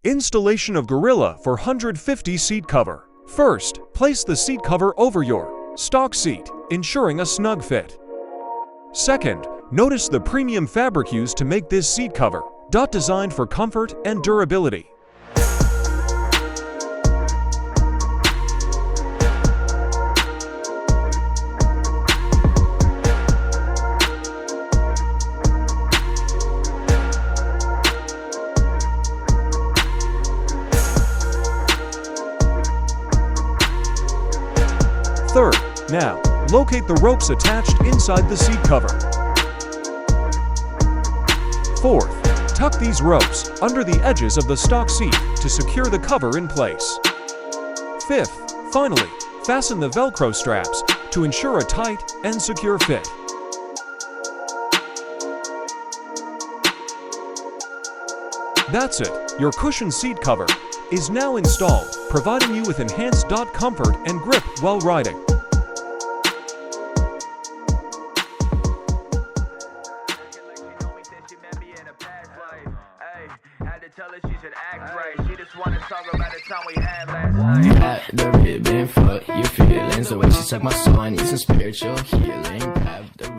Installation of Guerrilla for 150 seat cover. First, place the seat cover over your stock seat, ensuring a snug fit. Second, notice the premium fabric used to make this seat cover, designed for comfort and durability. Third, now, locate the ropes attached inside the seat cover. Fourth, tuck these ropes under the edges of the stock seat to secure the cover in place. Fifth, finally, fasten the Velcro straps to ensure a tight and secure fit. That's it, your cushioned seat cover is now installed, providing you with enhanced comfort and grip while riding. At the ribbon, fuck your feelings. The way she suck my soul, I need some spiritual healing. Grab the